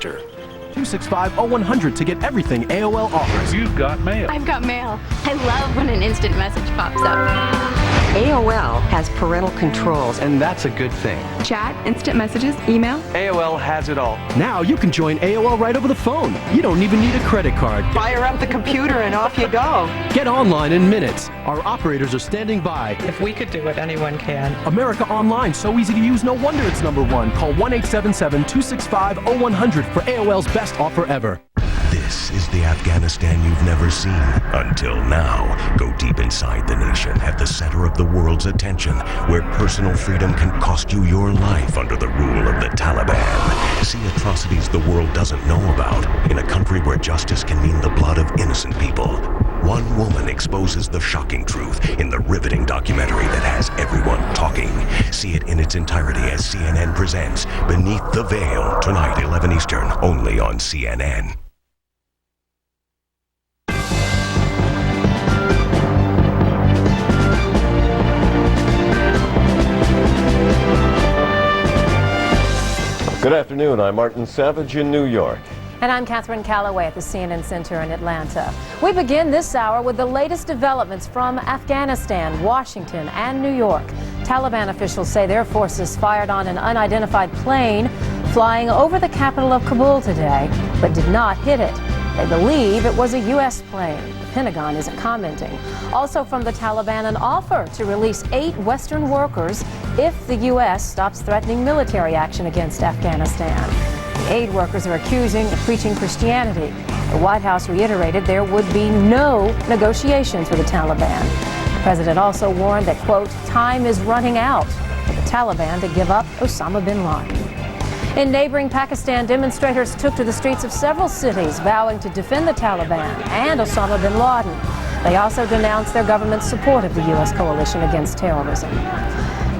register. 265-0100 to get everything AOL offers. You've got mail. I've got mail. I love when an instant message pops up. AOL has parental controls. And that's a good thing. Chat, instant messages, email. AOL has it all. Now you can join AOL right over the phone. You don't even need a credit card. Fire up the computer and off you go. Get online in minutes. Our operators are standing by. If we could do it, anyone can. America Online, so easy to use, no wonder it's #1. Call 1-877-265-0100 for AOL's best offer ever. This is the Afghanistan you've never seen until now. Go deep inside the nation, at the center of the world's attention, where personal freedom can cost you your life under the rule of the Taliban. See atrocities the world doesn't know about in a country where justice can mean the blood of innocent people. One woman exposes the shocking truth in the riveting documentary that has everyone talking. See it in its entirety as CNN presents Beneath the Veil, tonight 11 Eastern, only on CNN. Good afternoon, I'm Martin Savage in New York. And I'm Catherine Calloway at the CNN Center in Atlanta. We begin this hour with the latest developments from Afghanistan, Washington, and New York. Taliban officials say their forces fired on an unidentified plane flying over the capital of Kabul today, but did not hit it. They believe it was a U.S. plane. The Pentagon isn't commenting. Also from the Taliban, an offer to release 8 Western workers if the U.S. stops threatening military action against Afghanistan. The aid workers are accusing of preaching Christianity. The White House reiterated there would be no negotiations with the Taliban. The president also warned that, quote, time is running out for the Taliban to give up Osama bin Laden. In neighboring Pakistan, demonstrators took to the streets of several cities vowing to defend the Taliban and Osama bin Laden. They also denounced their government's support of the U.S. coalition against terrorism.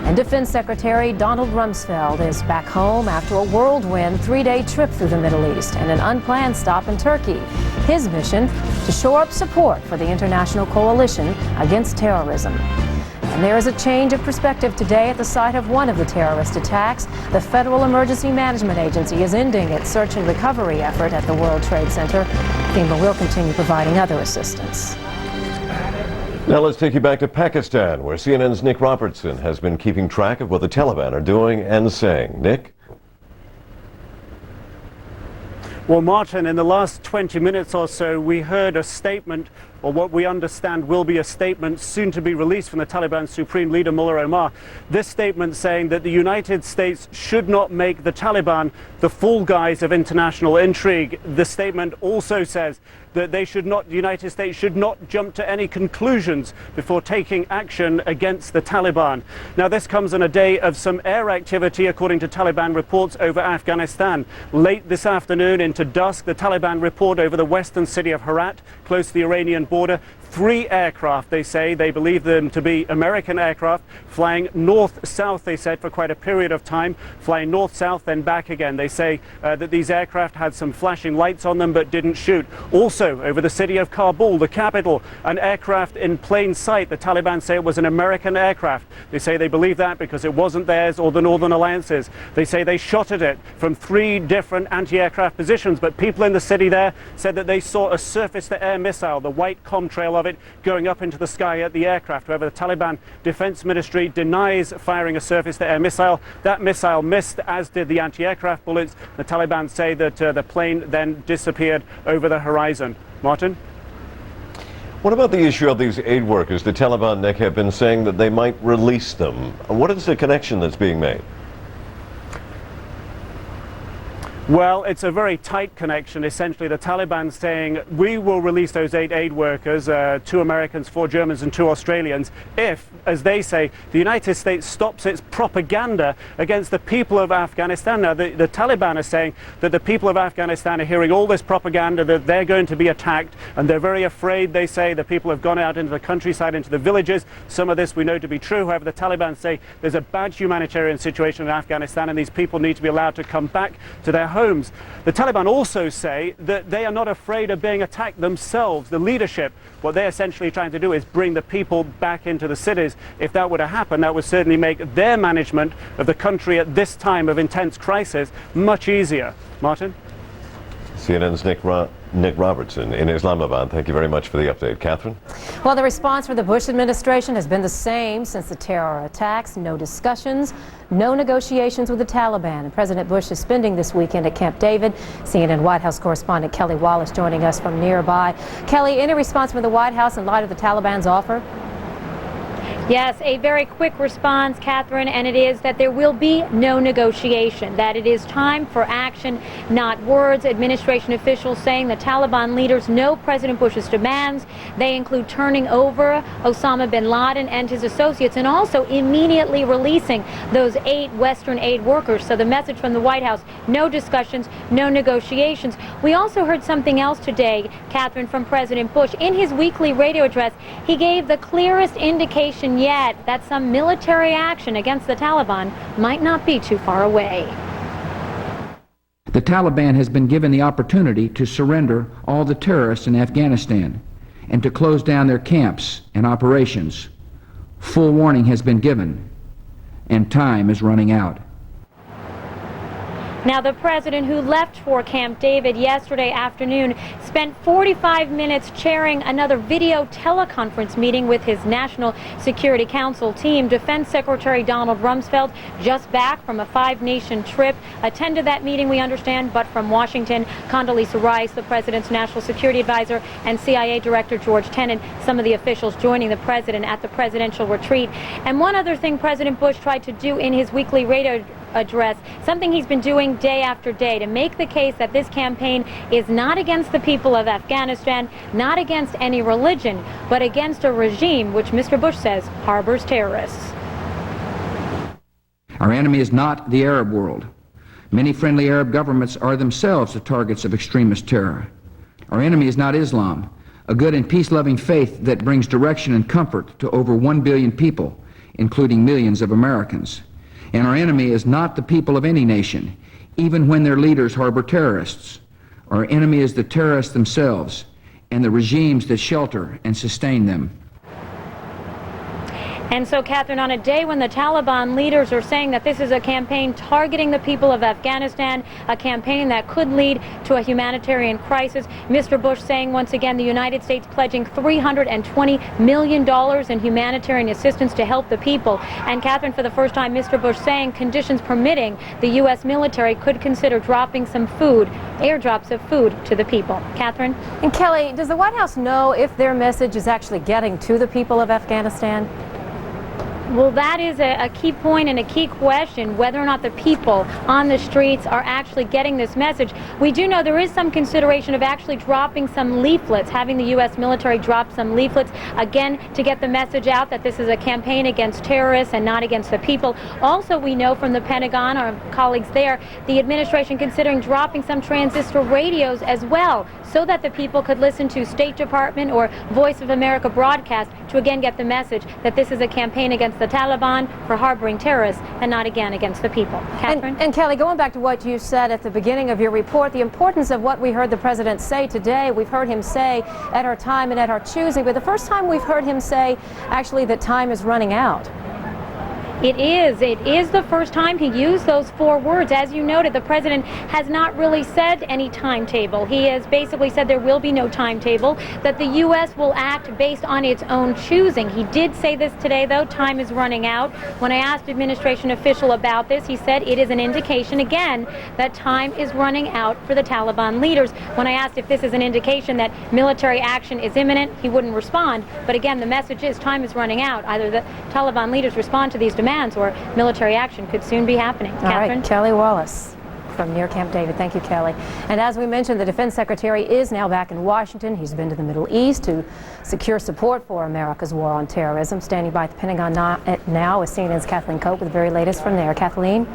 And Defense Secretary Donald Rumsfeld is back home after a whirlwind 3-day trip through the Middle East and an unplanned stop in Turkey. His mission, to shore up support for the international coalition against terrorism. And there is a change of perspective today at the site of one of the terrorist attacks. The Federal Emergency Management Agency is ending its search and recovery effort at the World Trade Center. FEMA will continue providing other assistance. Now let's take you back to Pakistan, where CNN's Nick Robertson has been keeping track of what the Taliban are doing and saying. Nick? Well, Martin, in the last 20 minutes or so, we heard a statement, or what we understand will be a statement soon to be released from the Taliban Supreme Leader Mullah Omar. This statement saying that the United States should not make the Taliban the fall guys of international intrigue. The statement also says that the United States should not jump to any conclusions before taking action against the Taliban. Now, this comes on a day of some air activity, according to Taliban reports, over Afghanistan. Late this afternoon into dusk, the Taliban report over the western city of Herat, close to the Iranian border. 3 aircraft, they say, they believe them to be American aircraft, flying north-south, they said, for quite a period of time, flying north-south, then back again. They say that these aircraft had some flashing lights on them but didn't shoot. Also, over the city of Kabul, the capital, an aircraft in plain sight. The Taliban say it was an American aircraft. They say they believe that because it wasn't theirs or the Northern Alliance's. They say they shot at it from 3 different anti-aircraft positions, but people in the city there said that they saw a surface-to-air missile, the white contrail of it, going up into the sky at the aircraft. However, the Taliban Defense Ministry denies firing a surface-to-air missile. That missile missed, as did the anti-aircraft bullets. The Taliban say that the plane then disappeared over the horizon. Martin? What about the issue of these aid workers? The Taliban, Nick, have been saying that they might release them. What is the connection that's being made? Well, it's a very tight connection. Essentially, the Taliban saying, we will release those 8 aid workers, 2 Americans, 4 Germans and 2 Australians, if, as they say, the United States stops its propaganda against the people of Afghanistan. Now, the Taliban are saying that the people of Afghanistan are hearing all this propaganda, that they're going to be attacked, and they're very afraid, they say. The people have gone out into the countryside, into the villages. Some of this we know to be true. However, the Taliban say there's a bad humanitarian situation in Afghanistan, and these people need to be allowed to come back to their homes. The Taliban also say that they are not afraid of being attacked themselves. The leadership, what they're essentially trying to do is bring the people back into the cities. If that were to happen, that would certainly make their management of the country at this time of intense crisis much easier. Martin? CNN's Nick Robertson in Islamabad. Thank you very much for the update. Catherine? Well, the response from the Bush administration has been the same since the terror attacks. No discussions, no negotiations with the Taliban. And President Bush is spending this weekend at Camp David. CNN White House correspondent Kelly Wallace joining us from nearby. Kelly, any response from the White House in light of the Taliban's offer? Yes, a very quick response, Catherine, and it is that there will be no negotiation, that it is time for action, not words. Administration officials saying the Taliban leaders know President Bush's demands. They include turning over Osama bin Laden and his associates and also immediately releasing those 8 Western aid workers. So the message from the White House, no discussions, no negotiations. We also heard something else today, Catherine, from President Bush. In his weekly radio address, he gave the clearest indication yet that some military action against the Taliban might not be too far away. The Taliban has been given the opportunity to surrender all the terrorists in Afghanistan and to close down their camps and operations. Full warning has been given, and time is running out. Now, the president, who left for Camp David yesterday afternoon, spent 45 minutes chairing another video teleconference meeting with his National Security Council team. Defense Secretary Donald Rumsfeld, just back from a 5-nation trip, attended that meeting, we understand, but from Washington. Condoleezza Rice, the president's national security advisor, and CIA Director George Tenet, some of the officials joining the president at the presidential retreat. And one other thing President Bush tried to do in his weekly radio address, something he's been doing day after day, to make the case that this campaign is not against the people of Afghanistan, not against any religion, but against a regime which Mr. Bush says harbors terrorists. Our enemy is not the Arab world. Many friendly Arab governments are themselves the targets of extremist terror. Our enemy is not Islam, a good and peace-loving faith that brings direction and comfort to over 1 billion people, including millions of Americans. And our enemy is not the people of any nation, even when their leaders harbor terrorists. Our enemy is the terrorists themselves and the regimes that shelter and sustain them. And so, Catherine, on a day when the Taliban leaders are saying that this is a campaign targeting the people of Afghanistan, a campaign that could lead to a humanitarian crisis, Mr. Bush saying once again the United States pledging $320 million in humanitarian assistance to help the people. And, Catherine, for the first time, Mr. Bush saying, conditions permitting, the U.S. military could consider dropping some food, airdrops of food to the people. Catherine? And Kelly, does the White House know if their message is actually getting to the people of Afghanistan? Well, that is a key point and a key question, whether or not the people on the streets are actually getting this message. We do know there is some consideration of actually dropping some leaflets, having the U.S. military drop some leaflets, again, to get the message out that this is a campaign against terrorists and not against the people. Also, we know from the Pentagon, our colleagues there, the administration considering dropping some transistor radios as well, so that the people could listen to State Department or Voice of America broadcast to again get the message that this is a campaign against the Taliban for harboring terrorists and not again against the people. Catherine? And Kelly, going back to what you said at the beginning of your report, the importance of what we heard the president say today, we've heard him say at our time and at our choosing, but the first time we've heard him say actually that time is running out. It is the first time he used those 4 words. As you noted, the president has not really said any timetable. He has basically said there will be no timetable, that the U.S. will act based on its own choosing. He did say this today, though, time is running out. When I asked administration official about this, he said it is an indication, again, that time is running out for the Taliban leaders. When I asked if this is an indication that military action is imminent, he wouldn't respond. But again, the message is time is running out. Either the Taliban leaders respond to these demands or military action could soon be happening. Catherine? All right, Kelly Wallace from near Camp David. Thank you, Kelly. And as we mentioned, the Defense Secretary is now back in Washington. He's been to the Middle East to secure support for America's war on terrorism. Standing by at the Pentagon now is CNN's Kathleen Cope with the very latest from there. Kathleen?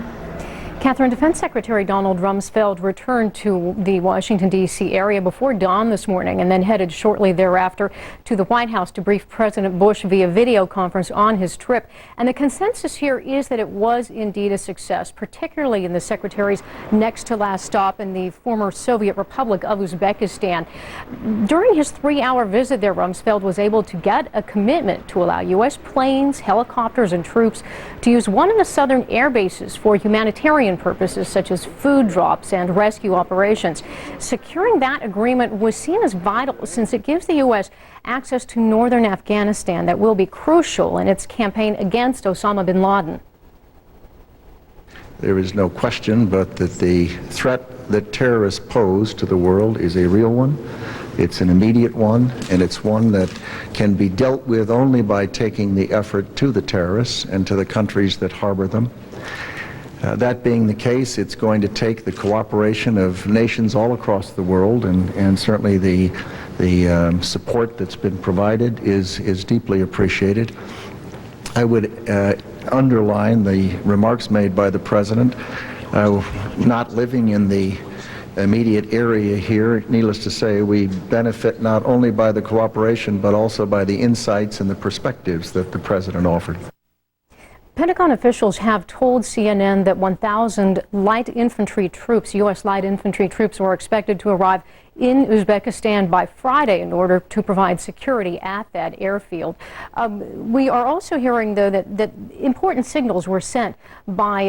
Catherine, Defense Secretary Donald Rumsfeld returned to the Washington, D.C. area before dawn this morning and then headed shortly thereafter to the White House to brief President Bush via video conference on his trip. And the consensus here is that it was indeed a success, particularly in the Secretary's next to last stop in the former Soviet Republic of Uzbekistan. During his 3-hour visit there, Rumsfeld was able to get a commitment to allow U.S. planes, helicopters, and troops to use one of the southern air bases for humanitarian humanitarian purposes such as food drops and rescue operations. Securing that agreement was seen as vital since it gives the U.S. access to northern Afghanistan that will be crucial in its campaign against Osama bin Laden. There is no question but that the threat that terrorists pose to the world is a real one. It's an immediate one, and it's one that can be dealt with only by taking the effort to the terrorists and to the countries that harbor them. That being the case, it's going to take the cooperation of nations all across the world, and certainly the support that's been provided is deeply appreciated. I would underline the remarks made by the President. Not living in the immediate area here, needless to say, we benefit not only by the cooperation but also by the insights and the perspectives that the President offered. Pentagon officials have told CNN that 1,000 light infantry troops, U.S. light infantry troops, are expected to arrive in Uzbekistan by Friday in order to provide security at that airfield. We are also hearing, though, that important signals were sent by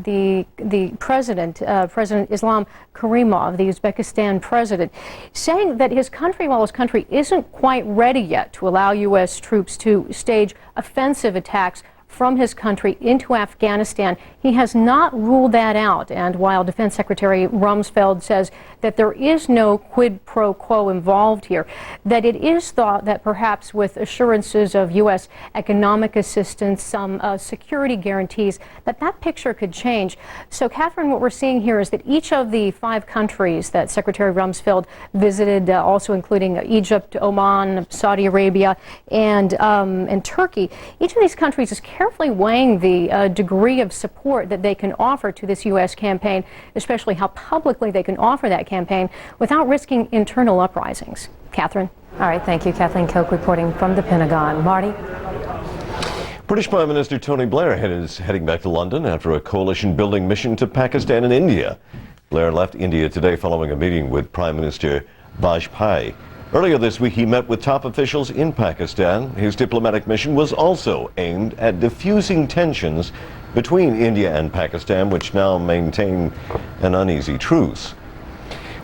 the president, President Islam Karimov, the Uzbekistan president, saying that his country, while his country isn't quite ready yet to allow U.S. troops to stage offensive attacks from his country into Afghanistan, he has not ruled that out. And while Defense Secretary Rumsfeld says that there is no quid pro quo involved here, that it is thought that perhaps with assurances of U.S. economic assistance, some security guarantees, that picture could change. So, Catherine, what we're seeing here is that each of the 5 countries that Secretary Rumsfeld visited, also including Egypt, Oman, Saudi Arabia, and Turkey, each of these countries is carefully weighing the degree of support that they can offer to this U.S. campaign, especially how publicly they can offer that campaign without risking internal uprisings. Catherine? All right, thank you. Kathleen Koch reporting from the Pentagon. Marty? British Prime Minister Tony Blair is heading back to London after a coalition-building mission to Pakistan and India. Blair left India today following a meeting with Prime Minister Vajpayee. Earlier this week, he met with top officials in Pakistan. His diplomatic mission was also aimed at diffusing tensions between India and Pakistan, which now maintain an uneasy truce.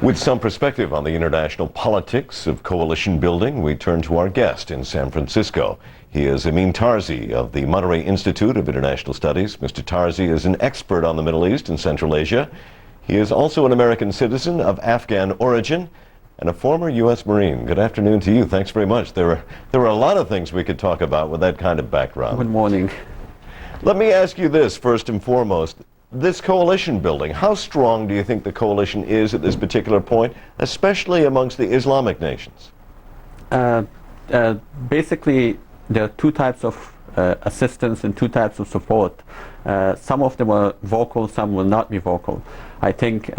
With some perspective on the international politics of coalition building, we turn to our guest in San Francisco. He is Amin Tarzi of the Monterey Institute of International Studies. Mr. Tarzi is an expert on the Middle East and Central Asia. He is also an American citizen of Afghan origin and a former U.S. Marine. Good afternoon to you. Thanks very much. There were a lot of things we could talk about with that kind of background. Good morning. Let me ask you this first and foremost. This coalition building, how strong do you think the coalition is at this particular point, especially amongst the Islamic nations? Basically, there are 2 types of assistance and 2 types of support. Some of them are vocal, some will not be vocal. I think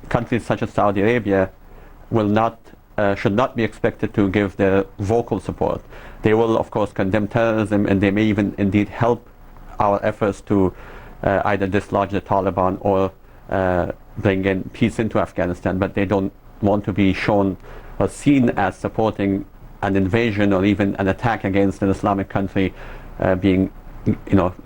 countries such as Saudi Arabia will not, should not be expected to give their vocal support. They will, of course, condemn terrorism, and they may even indeed help our efforts to either dislodge the Taliban or bring in peace into Afghanistan, but they don't want to be shown or seen as supporting an invasion or even an attack against an Islamic country being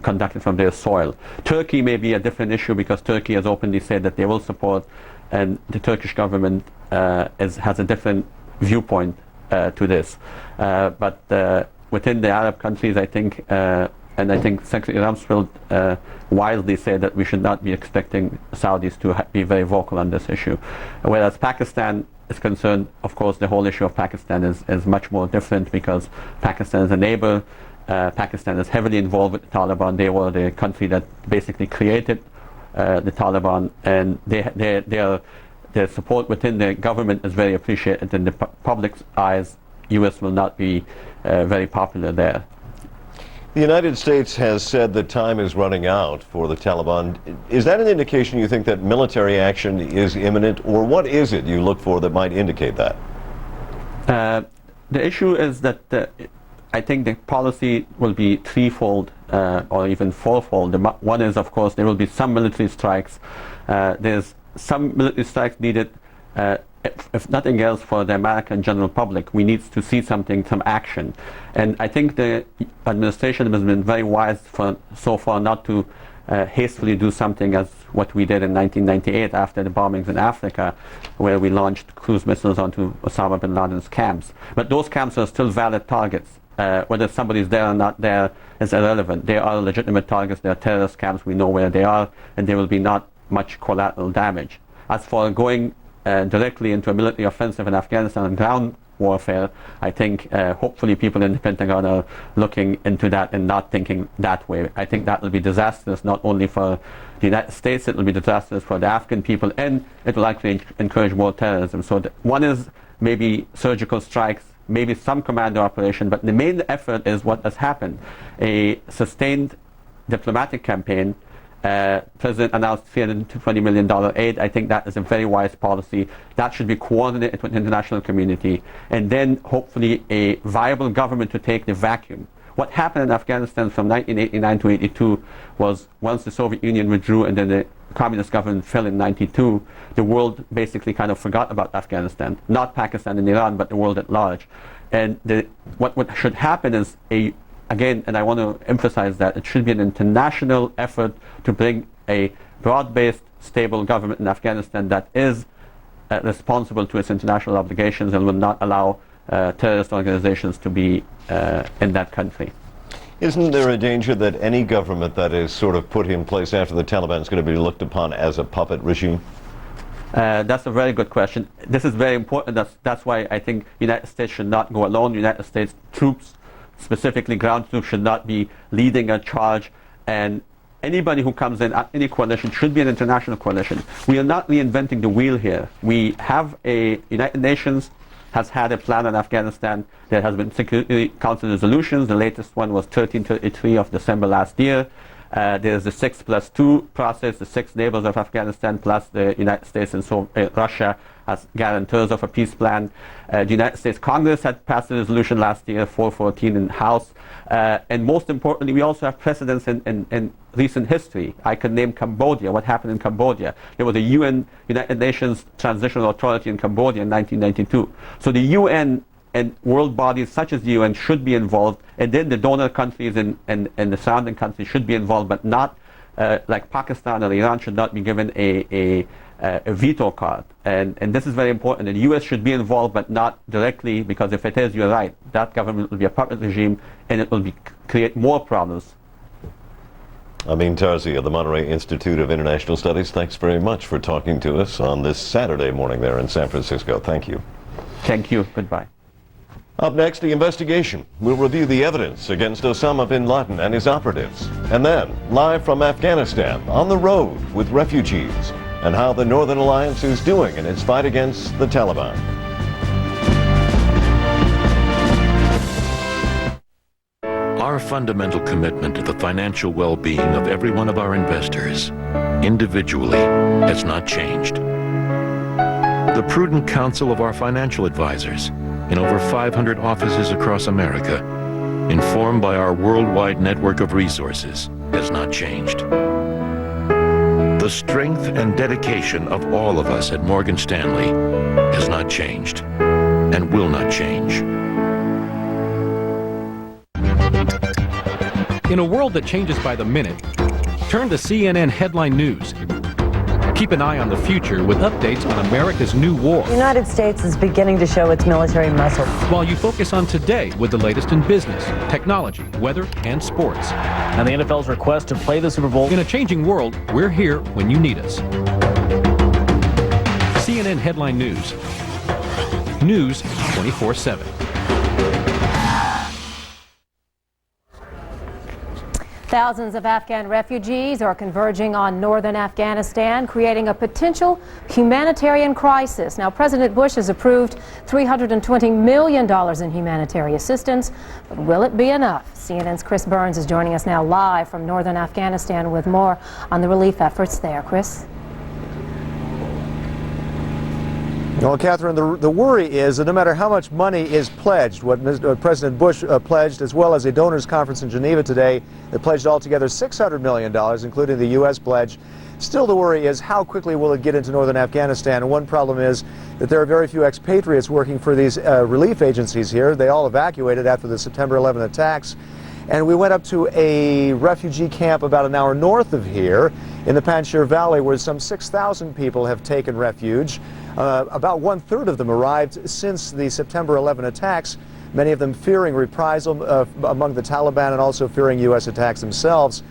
conducted from their soil. Turkey may be a different issue because Turkey has openly said that they will support, and the Turkish government has a different viewpoint to this. But within the Arab countries, I think, and I think Secretary Rumsfeld wisely said that we should not be expecting Saudis to be very vocal on this issue. Whereas Pakistan is concerned, of course, the whole issue of Pakistan is much more different because Pakistan is a neighbor. Pakistan is heavily involved with the Taliban. They were the country that basically created the Taliban, and their support within the government is very appreciated. In the public's eyes, U.S. will not be very popular there. The United States has said that time is running out for the Taliban. Is that an indication you think that military action is imminent, or what is it you look for that might indicate that? The issue is that I think the policy will be threefold or even fourfold. One is, of course, there will be some military strikes. There's some military strikes needed, if nothing else, for the American general public. We need to see some action. And I think the administration has been very wise so far not to hastily do something as what we did in 1998 after the bombings in Africa, where we launched cruise missiles onto Osama bin Laden's camps. But those camps are still valid targets. Whether somebody's there or not there is irrelevant. They are legitimate targets. They are terrorist camps. We know where they are, and there will be not much collateral damage. As for going directly into a military offensive in Afghanistan and ground warfare, I think hopefully people in the Pentagon are looking into that and not thinking that way. I think that will be disastrous not only for the United States, it will be disastrous for the Afghan people, and it will actually encourage more terrorism. So one is maybe surgical strikes, maybe some commando operation, but the main effort is what has happened. A sustained diplomatic campaign. President announced $320 million aid. I think that is a very wise policy. That should be coordinated with the international community, and then hopefully a viable government to take the vacuum. What happened in Afghanistan from 1989 to 82 was once the Soviet Union withdrew and then the communist government fell in 92, the world basically kind of forgot about Afghanistan. Not Pakistan and Iran, but the world at large. And what should happen is again, and I want to emphasize that, it should be an international effort to bring a broad-based, stable government in Afghanistan that is responsible to its international obligations and will not allow terrorist organizations to be in that country. Isn't there a danger that any government that is sort of put in place after the Taliban is going to be looked upon as a puppet regime? That's a very good question. This is very important. That's why I think the United States should not go alone. United States troops, specifically ground troops, should not be leading a charge, and anybody who comes in at any coalition should be an international coalition. We are not reinventing the wheel here. We have a United Nations has had a plan on Afghanistan. There has been Security Council resolutions. The latest one was 1333 of December last year. There's the 6+2 process, the 6 neighbors of Afghanistan plus the United States and Russia as guarantors of a peace plan. The United States Congress had passed a resolution last year, 414 in the House. And most importantly, we also have precedents in recent history. I can name Cambodia, what happened in Cambodia. There was a United Nations Transitional Authority in Cambodia in 1992. So the UN and world bodies such as the UN should be involved, and then the donor countries and the surrounding countries should be involved, but not like Pakistan or Iran should not be given a veto card. And this is very important. The US should be involved, but not directly, because if it is, you're right, that government will be a puppet regime and it will create more problems. Amin Tarzi of the Monterey Institute of International Studies, thanks very much for talking to us on this Saturday morning there in San Francisco. Thank you. Thank you. Goodbye. Up next, the investigation. We'll review the evidence against Osama bin Laden and his operatives. And then, live from Afghanistan, on the road with refugees, and how the Northern Alliance is doing in its fight against the Taliban. Our fundamental commitment to the financial well-being of every one of our investors, individually, has not changed. The prudent counsel of our financial advisors in over 500 offices across America, informed by our worldwide network of resources, has not changed. The strength and dedication of all of us at Morgan Stanley has not changed and will not change. In a world that changes by the minute, turn to CNN Headline News. Keep an eye on the future with updates on America's new war. The United States is beginning to show its military muscle. While you focus on today with the latest in business, technology, weather, and sports. And the NFL's request to play the Super Bowl. In a changing world, we're here when you need us. CNN Headline News. News 24/7. Thousands of Afghan refugees are converging on northern Afghanistan, creating a potential humanitarian crisis. Now, President Bush has approved $320 million in humanitarian assistance, but will it be enough? CNN's Chris Burns is joining us now live from northern Afghanistan with more on the relief efforts there. Chris? Well, Catherine, the worry is that no matter how much money is pledged, what President Bush pledged, as well as a donors conference in Geneva today that pledged altogether $600 million, including the U.S. pledge, still the worry is how quickly will it get into northern Afghanistan. And one problem is that there are very few expatriates working for these relief agencies here. They all evacuated after the September 11 attacks. And we went up to a refugee camp about an hour north of here in the Panjshir Valley, where some 6,000 people have taken refuge. About 1/3 of them arrived since the September 11 attacks, many of them fearing reprisal among the Taliban and also fearing U.S. attacks themselves.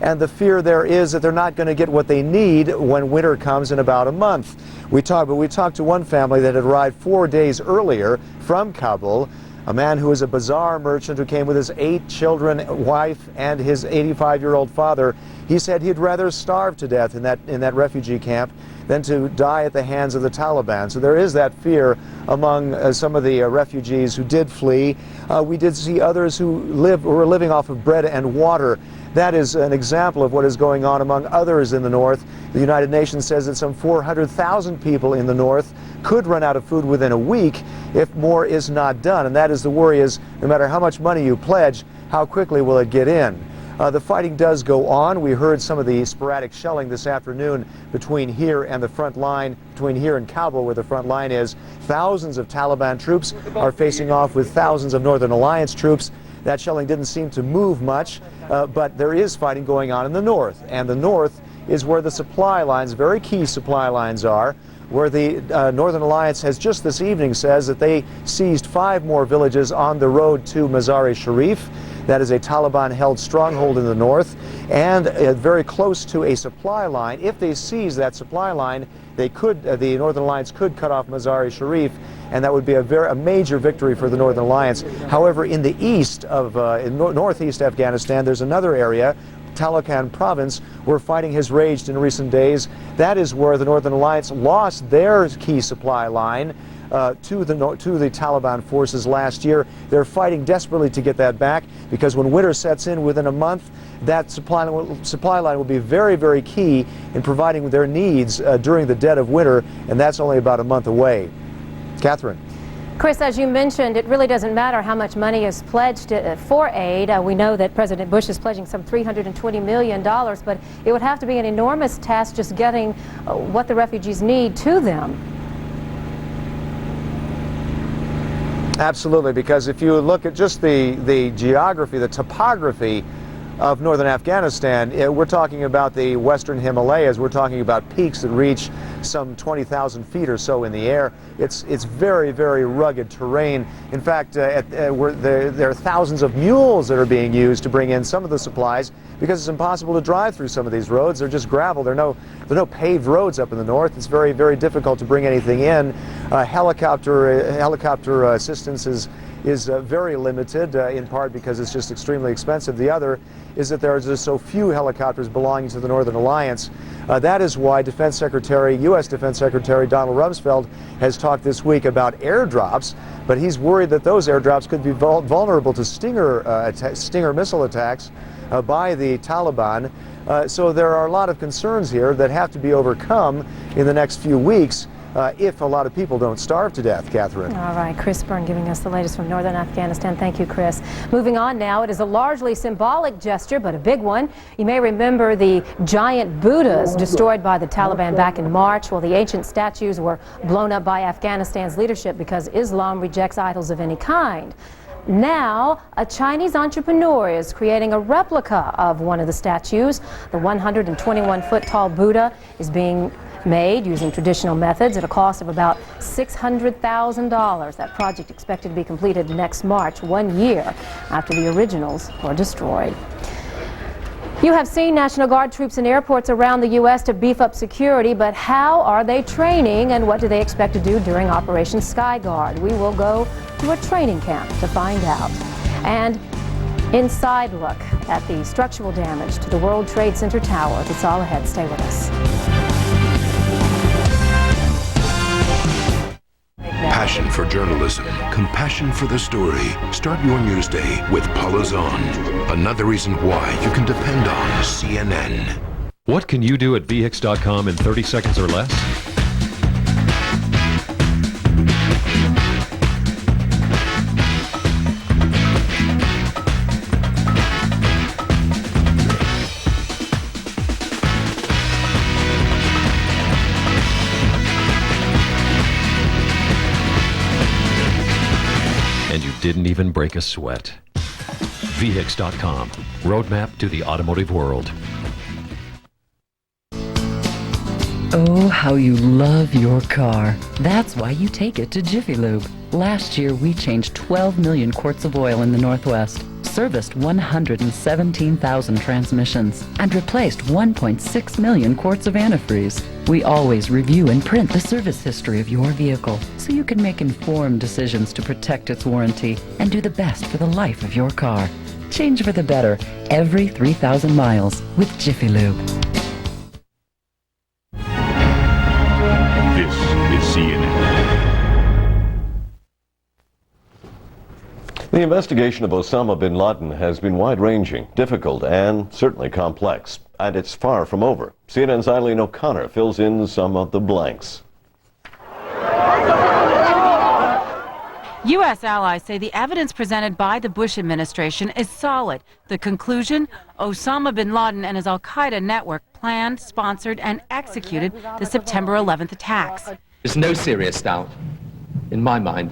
And the fear there is that they're not going to get what they need when winter comes in about a month. We talked to one family that had arrived 4 days earlier from Kabul, a man who is a bazaar merchant who came with his 8 children, wife, and his 85-year-old father. He said he'd rather starve to death in that refugee camp than to die at the hands of the Taliban. So there is that fear among some of the refugees who did flee. We did see others who were living off of bread and water. That is an example of what is going on among others in the north. The United Nations says that some 400,000 people in the north could run out of food within a week if more is not done. And that is the worry, is no matter how much money you pledge, how quickly will it get in? The fighting does go on. We heard some of the sporadic shelling this afternoon between here and the front line, between here and Kabul, where the front line is. Thousands of Taliban troops are facing off with thousands of Northern Alliance troops. That shelling didn't seem to move much, but there is fighting going on in the north. And the north is where the supply lines, very key supply lines, are, where the Northern Alliance has just this evening says that they seized 5 more villages on the road to Mazar-e-Sharif. That is a Taliban-held stronghold in the north, and very close to a supply line. If they seize that supply line, they could, the Northern Alliance could cut off Mazar-e-Sharif, and that would be a major victory for the Northern Alliance. However, in the east of, in northeast Afghanistan, there's another area, Talokan province, where fighting has raged in recent days. That is where the Northern Alliance lost their key supply line to the Taliban forces last year. They're fighting desperately to get that back, because when winter sets in within a month, that supply line will be very, very key in providing their needs during the dead of winter, and that's only about a month away. Catherine. Chris, as you mentioned, it really doesn't matter how much money is pledged for aid. We know that President Bush is pledging some $320 million, but it would have to be an enormous task just getting what the refugees need to them. Absolutely, because if you look at just the geography, the topography of northern Afghanistan, we're talking about the western Himalayas. We're talking about peaks that reach some 20,000 feet or so in the air. It's very, very rugged terrain. In fact, there are thousands of mules that are being used to bring in some of the supplies, because it's impossible to drive through some of these roads. They're just gravel. There are no paved roads up in the north. It's very, very difficult to bring anything in. Helicopter assistance is very limited, in part because it's just extremely expensive. The other is that there are just so few helicopters belonging to the Northern Alliance. That is why U.S. Defense Secretary Donald Rumsfeld has talked this week about airdrops, but he's worried that those airdrops could be vulnerable to Stinger missile attacks by the Taliban. So there are a lot of concerns here that have to be overcome in the next few weeks, if a lot of people don't starve to death, Catherine. All right, Chris Byrne giving us the latest from northern Afghanistan. Thank you, Chris. Moving on now, it is a largely symbolic gesture, but a big one. You may remember the giant Buddhas destroyed by the Taliban back in March. Well, the ancient statues were blown up by Afghanistan's leadership because Islam rejects idols of any kind. Now, a Chinese entrepreneur is creating a replica of one of the statues. The 121-foot-tall Buddha is being made using traditional methods at a cost of about $600,000. That project expected to be completed next March, 1 year after the originals were destroyed. You have seen National Guard troops in airports around the U.S. to beef up security, but how are they training and what do they expect to do during Operation Sky Guard? We will go to a training camp to find out. And inside look at the structural damage to the World Trade Center tower. It's all ahead. Stay with us. Passion for journalism, compassion for the story. Start your news day with Paula Zahn. Another reason why you can depend on CNN. What can you do at VX.com in 30 seconds or less? And you didn't even break a sweat. VIX.com. Roadmap to the automotive world. Oh, how you love your car. That's why you take it to Jiffy Lube. Last year, we changed 12 million quarts of oil in the Northwest, serviced 117,000 transmissions, and replaced 1.6 million quarts of antifreeze. We always review and print the service history of your vehicle so you can make informed decisions to protect its warranty and do the best for the life of your car. Change for the better every 3,000 miles with Jiffy Lube. This is CNN. The investigation of Osama bin Laden has been wide-ranging, difficult, and certainly complex. And it's far from over. CNN's Eileen O'Connor fills in some of the blanks. U.S. allies say the evidence presented by the Bush administration is solid. The conclusion? Osama bin Laden and his al-Qaeda network planned, sponsored, and executed the September 11th attacks. There's no serious doubt, in my mind,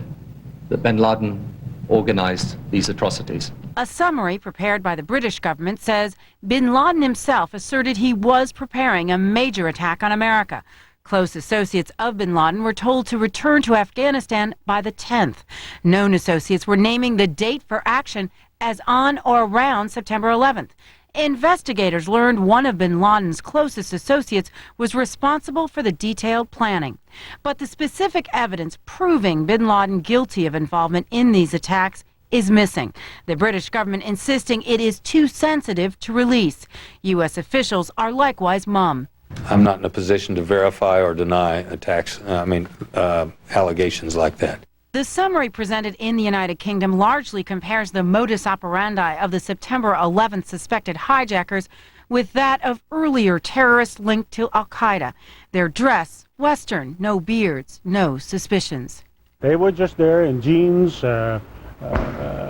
that bin Laden organized these atrocities. A summary prepared by the British government says bin Laden himself asserted he was preparing a major attack on America. Close associates of bin Laden were told to return to Afghanistan by the 10th. Known associates were naming the date for action as on or around September 11th. Investigators learned one of bin Laden's closest associates was responsible for the detailed planning. But the specific evidence proving bin Laden guilty of involvement in these attacks is missing. The British government insisting it is too sensitive to release. U.S. officials are likewise mum. I'm not in a position to verify or deny allegations like that. The summary presented in the United Kingdom largely compares the modus operandi of the September 11th suspected hijackers with that of earlier terrorists linked to al-Qaeda. Their dress, Western, no beards, no suspicions. They were just there in jeans,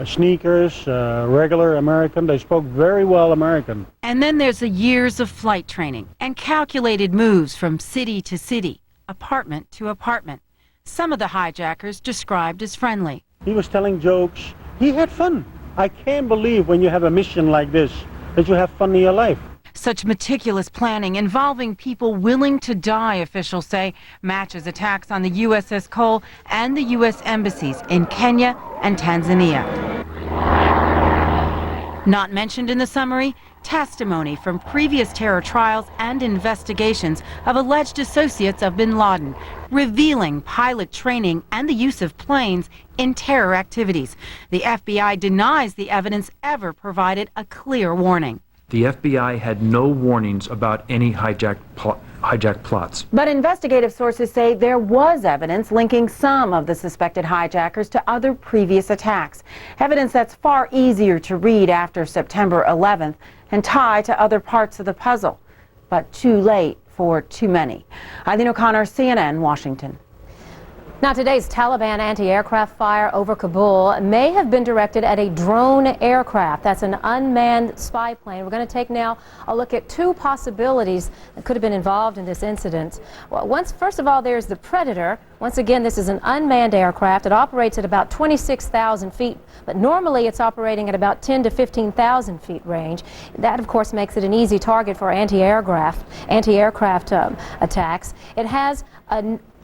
sneakers, regular American. They spoke very well American. And then there's the years of flight training and calculated moves from city to city, apartment to apartment. Some of the hijackers described as friendly. He was telling jokes. He had fun. I can't believe when you have a mission like this that you have fun in your life. Such meticulous planning involving people willing to die, officials say, matches attacks on the USS Cole and the U.S. embassies in Kenya and Tanzania. Not mentioned in the summary, testimony from previous terror trials and investigations of alleged associates of bin Laden, revealing pilot training and the use of planes in terror activities. The FBI denies the evidence ever provided a clear warning. The FBI had no warnings about any hijack plots. But investigative sources say there was evidence linking some of the suspected hijackers to other previous attacks. Evidence that's far easier to read after September 11th and tie to other parts of the puzzle. But too late for too many. Eileen O'Connor, CNN, Washington. Now, today's Taliban anti-aircraft fire over Kabul may have been directed at a drone aircraft. That's an unmanned spy plane. We're going to take now a look at two possibilities that could have been involved in this incident. Well, first of all, there's the Predator. Once again, this is an unmanned aircraft. It operates at about 26,000 feet, but normally it's operating at about 10 to 15,000 feet range. That, of course, makes it an easy target for anti-aircraft attacks. It has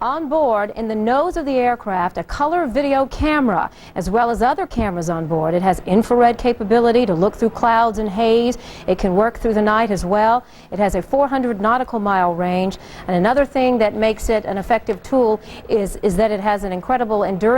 on board, in the nose of the aircraft, a color video camera, as well as other cameras on board. It has infrared capability to look through clouds and haze. It can work through the night as well. It has a 400 nautical mile range. And another thing that makes it an effective tool is that it has an incredible endurance